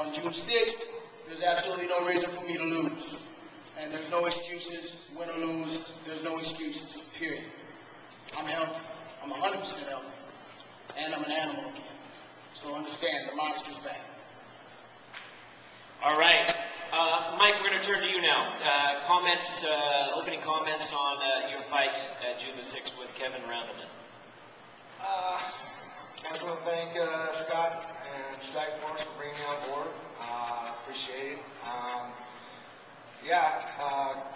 on June 6th, there's absolutely no reason for me to lose. And there's no excuses, win or lose, there's no excuses, period. I'm healthy, I'm 100% healthy, and I'm an animal again. So understand, the monster's back. All right. Mike, we're going to turn to you now. Opening comments on your fight June the 6th with Kevin Randleman. I just want to thank Scott and Strikeforce for bringing me on board. Appreciate it.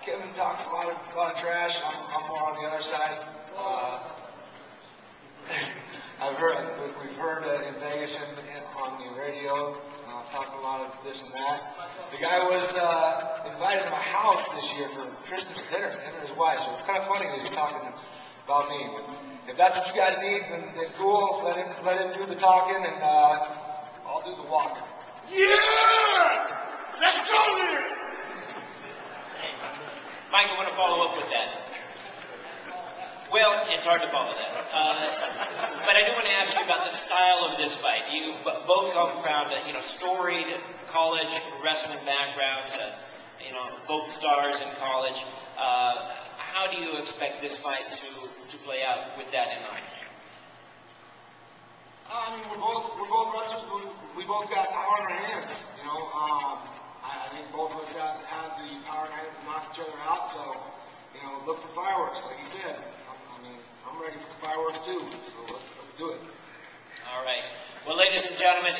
Kevin talks a lot of trash. I'm more on the other side. We've heard in Vegas and on the radio talking a lot of this and that. The guy was invited to my house this year for Christmas dinner, him and his wife. So it's kind of funny that he's talking about me. But if that's what you guys need, then cool. Let him do the talking, and I'll do the walking. Yeah! Let's go there! Mike, I want to follow up with that. Well, it's hard to follow that. But I do want to ask you about the style of this fight. You both come from, storied college wrestling backgrounds, both stars in college. How do you expect this fight to play out with that in mind? I mean, we're both wrestlers. We both got power in our hands. I think both of us have the power in our hands to knock each other out. So, look for fireworks, like you said. I'm ready for fireworks too. So let's do it. All right. Well, ladies and gentlemen,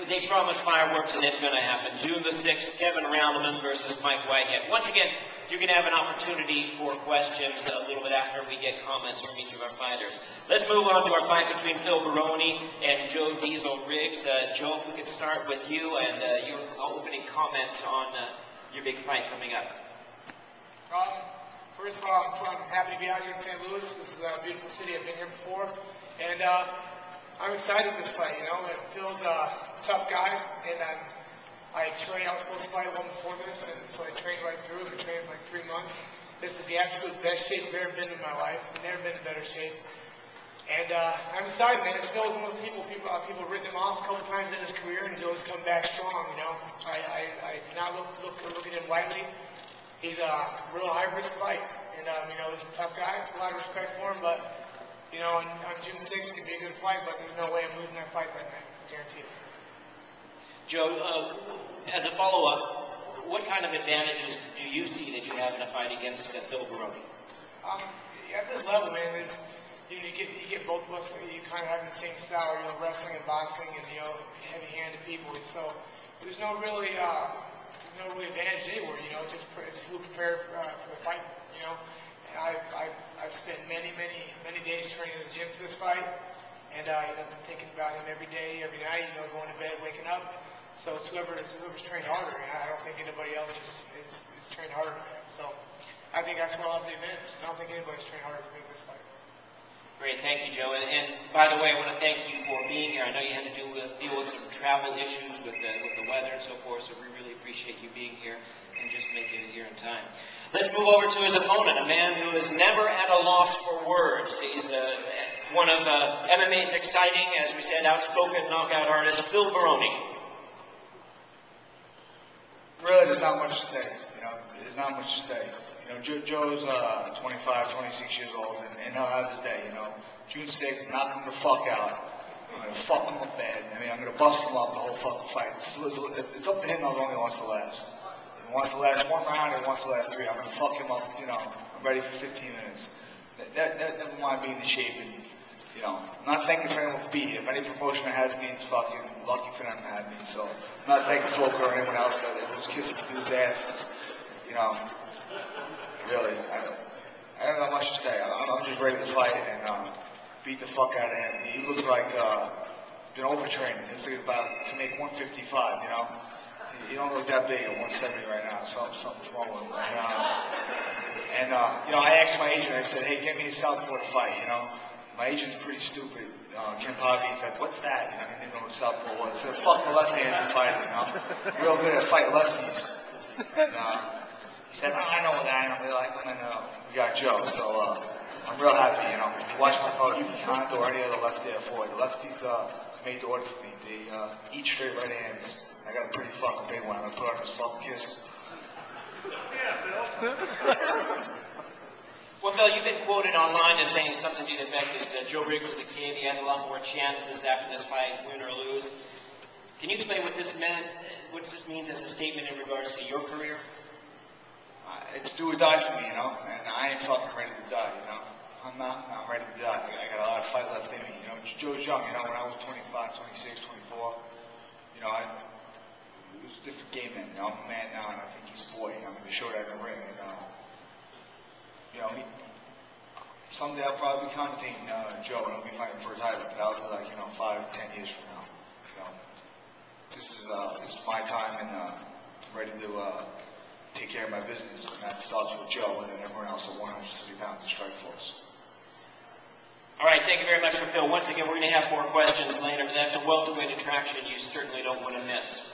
they promised fireworks, and it's going to happen. June the 6th, Kevin Randleman versus Mike Whitehead. Once again, you can have an opportunity for questions a little bit after we get comments from each of our fighters. Let's move on to our fight between Phil Baroni and Joe Diesel Riggs. Joe, if we could start with you and your opening comments on your big fight coming up. First of all, I'm happy to be out here in St. Louis. This is a beautiful city. I've been here before. And I'm excited for this fight. Phil's a tough guy. And I trained. I was supposed to fight one before this. And so I trained right through. I've been training for like 3 months. This is the absolute best shape I've ever been in my life. Never been in better shape. And I'm excited, man. Phil's one of the people have written him off a couple times in his career. And he's always come back strong, I do not look at him lightly. He's a real high-risk fight, and he's a tough guy. A lot of respect for him, but on June 6th, it can be a good fight. But there's no way I'm losing that fight that night. I guarantee it. Joe, as a follow-up, what kind of advantages do you see that you have in a fight against Phil Baroni? At this level, man, you get both of us. You kind of have the same style, wrestling and boxing, and heavy-handed people. So there's no really advantage anywhere, it's just who prepared for the fight, And I've spent many days training in the gym for this fight, and I've been thinking about him every day, every night, going to bed, waking up. So it's whoever's trained harder, and I don't think anybody else is trained harder than him. So I think that's where I'll have the advantage. I don't think anybody's trained harder for me in this fight. Great, thank you, Joe. And by the way, I want to thank you for being here. I know you had to deal with some travel issues with the weather and so forth, so we really appreciate you being here and just making it here in time. Let's move over to his opponent, a man who is never at a loss for words. He's one of MMA's exciting, as we said, outspoken knockout artist, Phil Baroni. Really, there's not much to say. There's not much to say. Joe's 25, 26 years old, and he'll have his day, June 6th, knock him the fuck out. I'm going to fuck him up bad. I'm going to bust him up the whole fucking fight. It's up to him how long he wants to last. If he wants to last 1 round, or he wants to last 3. I'm going to fuck him up, I'm ready for 15 minutes. Never mind being in shape, and, I'm not thanking for anyone for being here. If any promotion that has me, it's fucking lucky for them to have me. So I'm not thanking Poker or anyone else that was kissing dudes' asses, Really, I don't know much to say. I'm just ready to fight and beat the fuck out of him. He looks like been overtrained. He's about to make 155. You don't look that big at 170 right now. Something's wrong with him. I asked my agent. I said, "Hey, get me a southpaw to fight." My agent's pretty stupid. Ken Pavey, he's like, "What's that?" He didn't know what southpaw was. I said, "Fuck the left-handed fighter." Real good at fighting lefties. And, he said, I know that. And I'm really like, no, we got Joe. So I'm real happy, If you watch my fight, you can or any other lefty I fought. The lefties made the order for me. They eat straight right hands. I got a pretty fucking big one. I'm gonna put on this fucking kiss. Well, Phil, you've been quoted online as saying something to the effect that Joe Riggs is a kid. He has a lot more chances after this fight, win or lose. Can you explain what this meant, what this means as a statement in regards to your career? It's do or die for me, you know, and I ain't fucking ready to die, you know. I'm ready to die. I got a lot of fight left in me, you know. Joe's young, you know, when I was 25, 26, 24, you know, it was a different game then, you know. I'm a man now, and I think he's a boy, and I'm going to show that in the ring, and, you know, someday I'll probably be commentating Joe, and I'll be fighting for a title, but I'll be like, you know, 5, 10 years from now, you know. This is my time, and I'm ready to take care of my business, and that starts with Joe and then everyone else at 170 pounds in strike force. All right, thank you very much for Phil. Once again, we're going to have more questions later, but that's a welterweight attraction you certainly don't want to miss.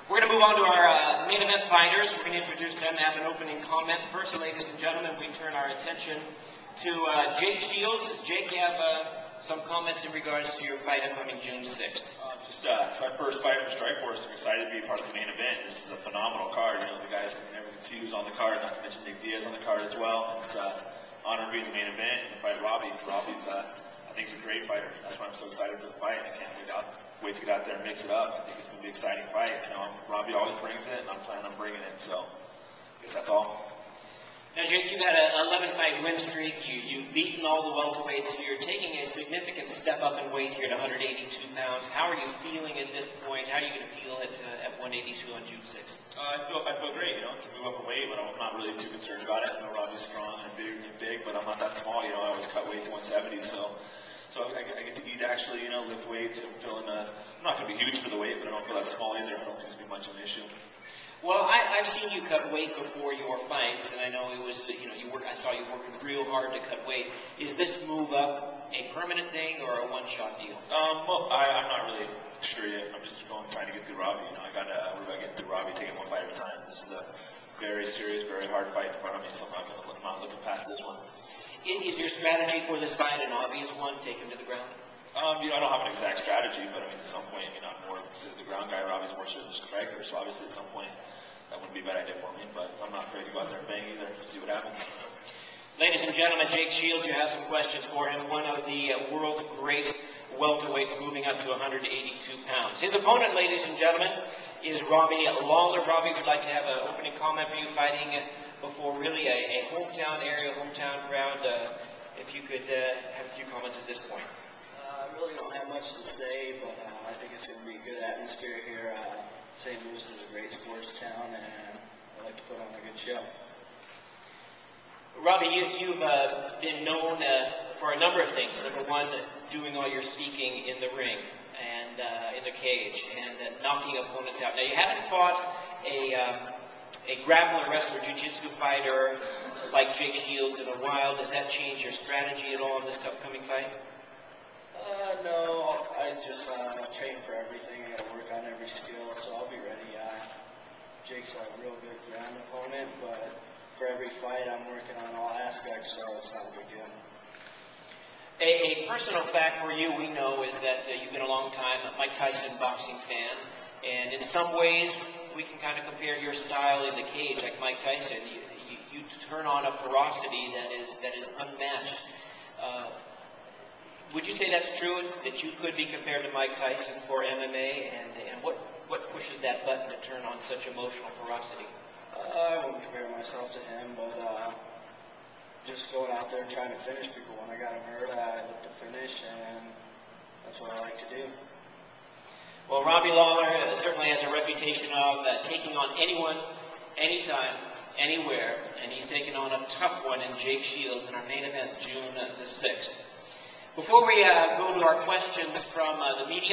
We're going to move on to our main event fighters. We're going to introduce them and have an opening comment. First, ladies and gentlemen, we turn our attention to Jake Shields. Jake, you have some comments in regards to your fight upcoming June 6th. It's my first fight for Strikeforce. I'm excited to be a part of the main event. This is a phenomenal card. You know, the guys can never see who's on the card, not to mention Nick Diaz on the card as well. It's an honor to be in the main event and fight Robbie. Robbie's, I think, he's a great fighter. That's why I'm so excited for the fight. I can't wait to get out there and mix it up. I think it's going to be an exciting fight. You know, Robbie always brings it, and I'm planning on bringing it. So, I guess that's all. Now, Jake, you've had an 11-fight win streak. You've beaten all the welterweights. You're taking a significant step up in weight here at 182 pounds. How are you feeling at this point? How are you going to feel at 182 on June 6th? I feel great. You know, it's a move up in weight, but I'm not really too concerned about it. I know Robbie's strong and big, but I'm not that small. You know, I always cut weight to 170, so I get to eat actually. You know, lift weights. I'm feeling. I'm not going to be huge for the weight, but I don't feel that small either. I don't think it's going to be much of an issue. Well, I've seen you cut weight before your fights, and I know it was, you know, I saw you working real hard to cut weight. Is this move up a permanent thing or a one-shot deal? Well, I'm not really sure yet. I'm just trying to get through Robbie. You know, we're about getting through Robbie, taking one fight at a time. This is a very serious, very hard fight in front of me, so I'm not looking past this one. Is your strategy for this fight an obvious one, take him to the ground? You know, I don't have an exact strategy, but I mean, at some point, you know, I'm more considered the ground guy. Robbie's more considered the striker, so obviously at some point, that wouldn't be a bad idea for me, but I'm not afraid to go out there and bang either. See what happens. Ladies and gentlemen, Jake Shields, you have some questions for him. One of the world's great welterweights moving up to 182 pounds. His opponent, ladies and gentlemen, is Robbie Lawler. Robbie, would like to have an opening comment for you, fighting before really a hometown crowd. If you could have a few comments at this point. I really don't have much to say, but I think it's going to be a good atmosphere here. St. Louis is a great sports town, and I like to put on a good show. Robbie, you've been known for a number of things. Number one, doing all your speaking in the ring and in the cage and knocking opponents out. Now, you haven't fought a grappler, wrestler, jiu-jitsu fighter like Jake Shields in a while. Does that change your strategy at all in this upcoming fight? No, I just train for everything. I got to work on every skill, so I'll be ready. Jake's a real good ground opponent, but for every fight, I'm working on all aspects, so it's not a big deal. A personal fact for you, we know, is that you've been a long time Mike Tyson boxing fan, and in some ways, we can kind of compare your style in the cage like Mike Tyson. You turn on a ferocity that is unmatched. Would you say that's true, that you could be compared to Mike Tyson for MMA, and what pushes that button to turn on such emotional ferocity? I wouldn't compare myself to him, but just going out there and trying to finish people. When I got him hurt, I looked to finish, and that's what I like to do. Well, Robbie Lawler certainly has a reputation of taking on anyone, anytime, anywhere, and he's taken on a tough one in Jake Shields in our main event, June the 6th. Before we go to our questions from the media,